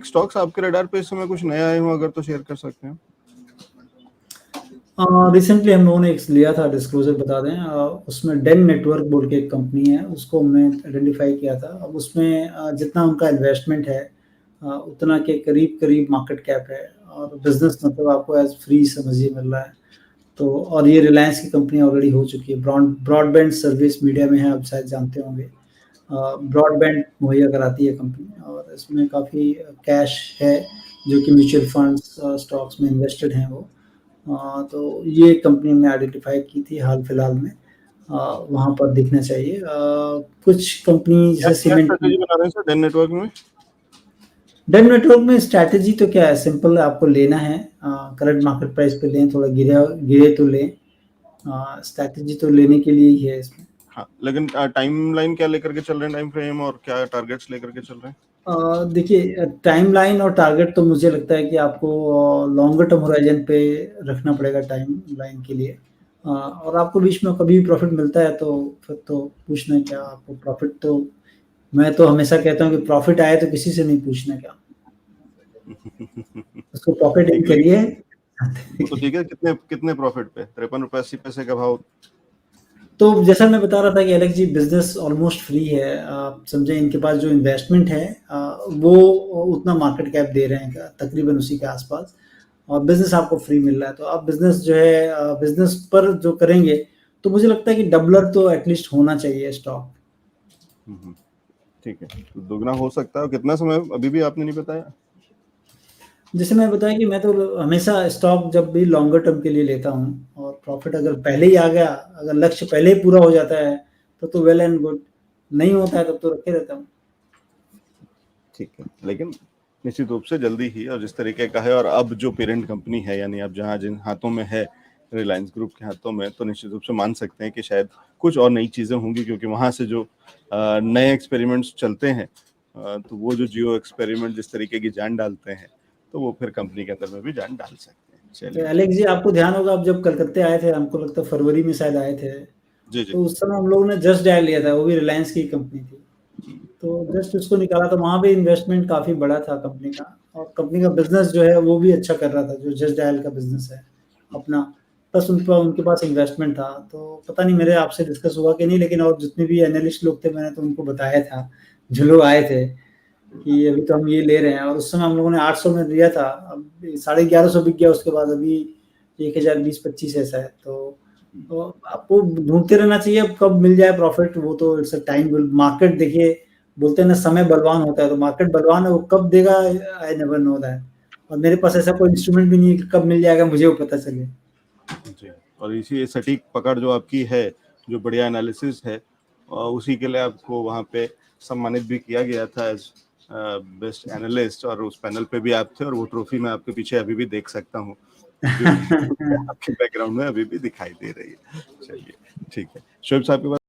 Stocks आपके radar पे इस समय कुछ नया आए हो अगर तो शेयर कर सकते हैं? रिसेंटली हम लोगों ने एक लिया था, डिस्क्लोजर बता दें, उसमें डेन नेटवर्क बोल के एक कंपनी है, उसको हमने आइडेंटिफाई किया था। अब उसमें जितना उनका इन्वेस्टमेंट है उतना के करीब करीब मार्केट कैप है, और बिजनेस मतलब आपको एज फ्री समझिए मिल रहा है। तो और ये रिलायंस की कंपनी ऑलरेडी हो चुकी है। ब्रॉडबैंड सर्विस मीडिया में है, आप शायद जानते होंगे। ब्रॉडबैंड मुहैया कराती है कंपनी, और इसमें काफ़ी कैश है जो कि म्यूचुअल फंड्स स्टॉक्स में इन्वेस्टेड हैं वो। तो ये कंपनी हमने आइडेंटिफाई की थी हाल फिलहाल में। वहाँ पर दिखना चाहिए। कुछ कंपनी क्या जैसे क्या सीमेंट स्ट्रैटेजी बना रहे हैं सर डेन नेटवर्क में? डेन नेटवर्क में स्ट्रैटेजी तो क्या है, सिंपल है, आपको लेना है करंट मार्केट प्राइस पे लें, थोड़ा गिरे गिरे तो लें। स्ट्रैटेजी तो लेने के लिए ही है इसमें। हाँ, लेकिन टाइमलाइन क्या लेकर के चल रहे हैं, टाइम फ्रेम और क्या टारगेट्स लेकर के चल रहे हैं? देखिए, टाइमलाइन और टारगेट तो मुझे लगता है कि आपको लॉन्गर टर्म होराइजन पे रखना पड़ेगा टाइमलाइन के लिए। और आपको बीच में कभी भी प्रॉफिट मिलता है तो फिर तो पूछना क्या, आपको प्रॉफिट तो मैं तो हमेशा कहता हूँ कि प्रॉफिट आए तो किसी से नहीं पूछना क्या, उसको प्रॉफिट इन ठीक है, लेकिन करिए। वो तो ठीक है। कितने कितने प्रॉफिट पे? 53 रुपए 80 पैसे का भाव। तो जैसा मैं बता रहा था कि एलेक्स जी, बिजनेस ऑलमोस्ट फ्री है। आप समझे, इनके पास जो इन्वेस्टमेंट है वो उतना मार्केट कैप दे रहे हैं, तकरीबन उसी के आसपास, और बिजनेस आपको फ्री मिल रहा है। तो आप बिजनेस जो है बिजनेस पर जो करेंगे, तो मुझे लगता है कि डबलर तो एटलीस्ट होना चाहिए स्टॉक। ठीक है, तो दुगना हो सकता है। कितना समय अभी भी आपने नहीं बताया? जैसे मैं बताया कि मैं तो हमेशा स्टॉक जब भी लॉन्गर टर्म के लिए लेता हूँ, और प्रॉफिट अगर पहले ही आ गया, अगर लक्ष्य पहले ही पूरा हो जाता है तो वेल एंड गुड, नहीं होता है तब तो रखे रहता हूँ। ठीक है, लेकिन निश्चित रूप से जल्दी ही, और जिस तरीके का है, और अब जो पेरेंट कंपनी है, यानी अब जहाँ जिन हाथों में है, रिलायंस ग्रुप के हाथों में, तो निश्चित रूप से मान सकते हैं कि शायद कुछ और नई चीजें होंगी, क्योंकि वहां से जो नए एक्सपेरिमेंट्स चलते हैं, तो वो जो जियो एक्सपेरिमेंट जिस तरीके की जान डालते हैं, तो वो फिर कंपनी के अंदर में भी जान डाल सकते हैं। तो चलिए। एलेक्स जी, आपको ध्यान होगा, आप जब कलकत्ते आए थे, हमको लगता है फरवरी में शायद आए थे, जी जी। तो उस समय हम लोगों ने जस्ट डायल लिया था, वो भी रिलायंस की कंपनी थी। तो जस्ट उसको निकाला, तो वहाँ पे इन्वेस्टमेंट काफ़ी बड़ा था कंपनी का, और कंपनी का बिजनेस जो है वो भी अच्छा कर रहा था, जो जस्ट डायल का बिजनेस है अपना। प्लस उनके पास इन्वेस्टमेंट था। तो पता नहीं मेरे आपसे डिस्कस हुआ कि नहीं, लेकिन और जितने भी एनालिस्ट लोग थे, मैंने तो उनको बताया था, जो लोग आए थे, कि अभी तो हम ये ले रहे हैं। और उस समय हम लोगों ने 800 में लिया था, अब 1150 बिक गया, उसके बाद अभी 1020-25 ऐसा है। तो आपको ढूंढते रहना चाहिए, अब कब मिल जाए प्रॉफिट, वो तो it's a time will market. देखिए, बोलते हैं ना, समय बलवान होता है, तो मार्केट बलवान है, वो कब देगा आई नेवर नो दैट। और मेरे पास ऐसा कोई इंस्ट्रूमेंट भी नहीं है कि कब मिल जाएगा मुझे वो पता चले। जी, और इसी सटीक पकड़ जो आपकी है, जो बढ़िया एनालिसिस है, उसी के लिए आपको वहाँ पे सम्मानित भी किया गया था एज बेस्ट एनालिस्ट, और उस पैनल पे भी आप थे, और वो ट्रॉफी मैं आपके पीछे अभी भी देख सकता हूँ, जो आपके बैकग्राउंड में अभी भी दिखाई दे रही है। चलिए, ठीक है। शोएब साहब के